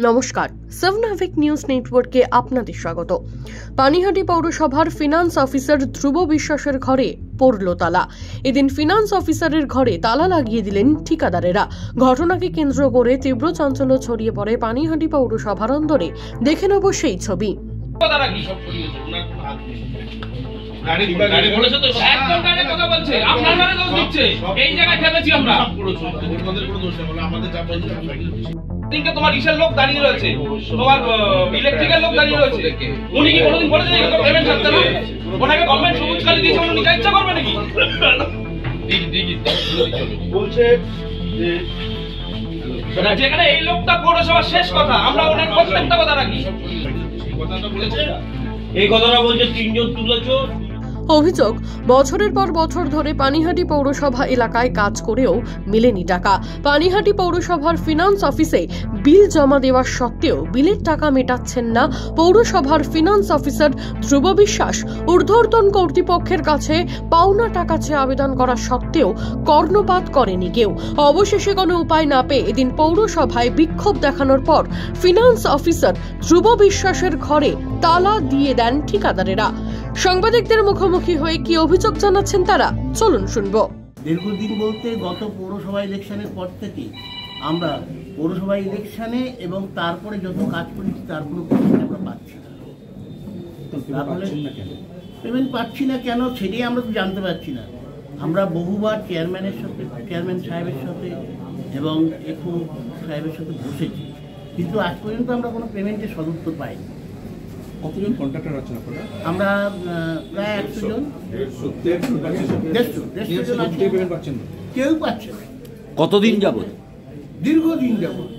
নমস্কার, সাবনাভিক নিউজ নেটওয়ার্কে আপনাদের স্বাগত। পানিহাটি পৌরসভার ফিনান্স অফিসার ধ্রুব বিশ্বাসের ঘরে পড়ল তালা। এদিন ফিনান্স অফিসারের ঘরে তালা লাগিয়ে দিলেন ঠিকাদারেরা। ঘটনাকে কেন্দ্র করে তীব্র চাঞ্চল্য ছড়িয়ে পড়ে পানিহাটি পৌরসভার অন্দরে। দেখে নেব সেই ছবি। তোমার ইসের লোক দাঁড়িয়ে রয়েছে, তোমার ইলেকট্রিক্যাল লোক দাঁড়িয়ে রয়েছে। উনি কি কোনোদিন বলেছেন এরকম পেমেন্ট থাকতে না? ওনাকে গভর্নমেন্ট সবুজ কালি দিয়েছে, উনি নিজে ইচ্ছা করবে নাকি? বলছে যেখানে এই লোকটা পৌরসভার শেষ কথা, আমরা ওনার প্রত্যেকটা কথা রাখি। এই কথাটা বলছে তিনজন তুলেছো। অভিযোগ, বছরের পর বছর ধরে পানিহাটি পৌরসভা এলাকায় কাজ করেও মেলেনি টাকা। পানিহাটি পৌরসভার ফিনান্স অফিসে বিল জমা দেওয়ার সত্ত্বেও বিলের টাকা মেটাচ্ছেন না পৌরসভার ফিনান্স অফিসার ধ্রুব বিশ্বাস। ঊর্ধ্বতন কর্তৃপক্ষের কাছে পাওনা টাকা চেয়ে আবেদন করা সত্ত্বেও কর্ণপাত করেনি কেউ। অবশেষে কোনো উপায় না পেয়ে এদিন পৌরসভায় বিক্ষোভ দেখানোর পর ফিনান্স অফিসার ধ্রুব বিশ্বাসের ঘরে তালা দিয়ে দেন ঠিকাদারেরা। সাংবাদিকদের মুখোমুখি হয়ে কি অভিযোগ জানাচ্ছেন তারা, চলুন শুনবো। দীর্ঘদিন বলতে গত পৌরসভা ইলেকশনের পর থেকে আমরা পৌরসভা ইলেকশনে এবং তারপরে যত কাজ করেছি তার কোনো পেমেন্ট আমরা পাচ্ছি না। পেমেন্ট পাচ্ছি না কেন সেটাই আমরা তো জানতে পারছি না। আমরা বহুবার চেয়ারম্যান সাহেবের সাথে এবং একটু সাহেবের সাথে বসেছি, কিন্তু আজ পর্যন্ত আমরা কোনো পেমেন্টের সদুত্তর পাইনি। কতজন কন্ট্রাক্টর আছেন আপনারা? আমরা প্রায় 100 জন, 150 জন আছি। কেউ পাচ্ছে না। কতদিন যাবত? দীর্ঘদিন যাবত,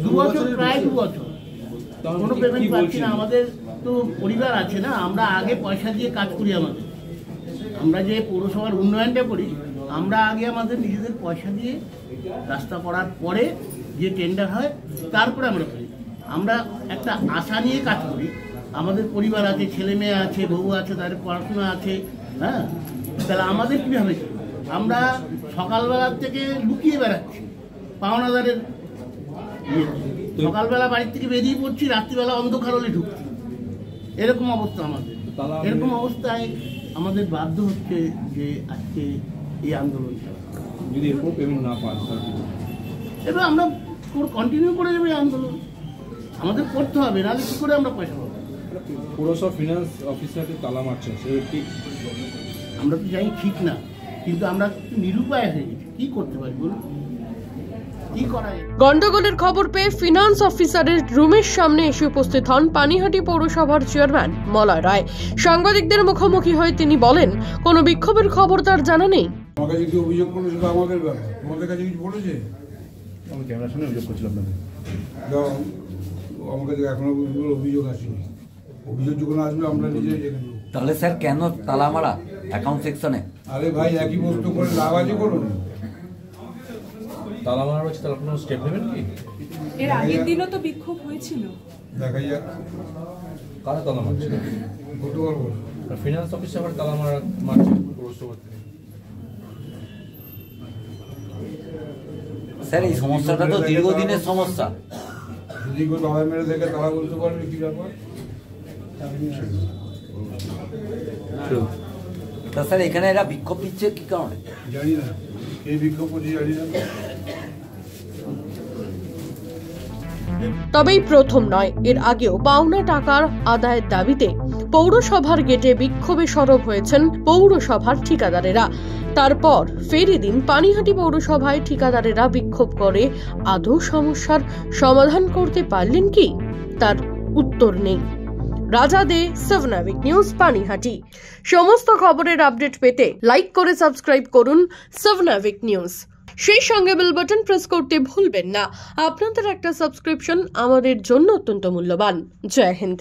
2 বছর, প্রায় 2 বছর কোনো পেমেন্ট পাচ্ছি না। আমাদের তো পরিবার আছে না, আমরা আগে পয়সা দিয়ে কাজ করি। আমরা যে পৌরসভার উন্নয়নটা করি, আমরা আগে আমাদের নিজেদের পয়সা দিয়ে রাস্তা করার পরে যে টেন্ডার হয় তারপরে আমরা করি। আমরা একটা আশা নিয়ে কাজ করি। আমাদের পরিবার আছে, ছেলে মেয়ে আছে, বউ আছে, তাদের পড়াশোনা আছে। হ্যাঁ, তাহলে আমাদের কীভাবে আমরা সকালবেলার থেকে লুকিয়ে বেড়াচ্ছি পাওনাদারের। সকালবেলা বাড়ির থেকে বেরিয়ে পড়ছি, রাত্রিবেলা অন্ধকার হলে ঢুকছি। এরকম অবস্থা আমাদের। এরকম অবস্থায় আমাদের বাধ্য হচ্ছে যে আজকে এই আন্দোলন। যদি এরপর পেমেন্ট না পান এবার আমরা কন্টিনিউ করে যাবো এই আন্দোলন। আমাদের করতে হবে, নাহলে কি করে আমরা পয়সা পাবো? পৌরসভা ফিনান্স অফিসারকে তালা মারছেন, সেটা ঠিক? আমরা তো জানি ঠিক না, কিন্তু আমরা নিরুপায় হয়ে গেছি। কি করতে পারি বলুন? কি করা যায়? গন্ডগোলের খবর পেয়ে ফিনান্স অফিসারের রুমের সামনে এসে উপস্থিত হন পানিহাটি পৌরসভার চেয়ারম্যান মলয় রায়। সাংবাদিকদের মুখোমুখি হয়ে তিনি বলেন, কোনো বিক্ষোভের খবর তার জানা নেই। আমার কাছে কি অভিযোগ করলো সেটা আমাদের ব্যাপার। তোমাদের কাছে কিছু বলেছে? আমি ক্যামেরার সামনে অভিযোগ করছিলাম না। আমার কাছে এখনো অভিযোগ আসেনি। অভিযোগ যখন আসবে আমরা নিজেই দেখে নেব। তাহলে স্যার কেন তালা মারা অ্যাকাউন্ট সেকশনে? আরে ভাই, একই বস্তু করে লাভ আছে করুন। তালা মারা হচ্ছে, তাহলে কোনো স্টেপ নেবেন কি? এর আগের দিনও তো বিক্ষোভ হয়েছিল। দেখা যাক কারা তালা মারছে। বলতে পারবো না। ফিনান্স অফিসার আবার তালা মারছে পৌরসভা থেকে। স্যার এই সমস্যাটা তো দীর্ঘদিনের সমস্যা। যদি কেউ তালা মেরে দেখে তালা বলতে পারবে কি ব্যাপার? তা স্যার এখানে এরা বিক্ষোভ দিচ্ছে কি কারণে জানি না। এই বিক্ষোভ করছি জানি না। তবেই প্রথম নয়, এর আগেও পাওনা টাকার আদায়ের দাবিতে পৌরসভার গেটে বিক্ষোভে সরব হয়েছেন পৌরসভার ঠিকাদারেরা। তারপর ফের এদিন পানিহাটি পৌরসভায় ঠিকাদারেরা বিক্ষোভ করে আদৌ সমস্যার সমাধান করতে পারলেন কি, তার উত্তর নেই। রাজা দে, সাবনাভিক নিউজ, পানিহাটি। সমস্ত খবরের আপডেট পেতে লাইক করে সাবস্ক্রাইব করুন সাবনাভিক নিউজ। সেই সঙ্গে বেল বাটন প্রেস করতে ভুলবেন না। আপনাদের একটা সাবস্ক্রিপশন আমাদের জন্য অত্যন্ত মূল্যবান। জয় হিন্দ।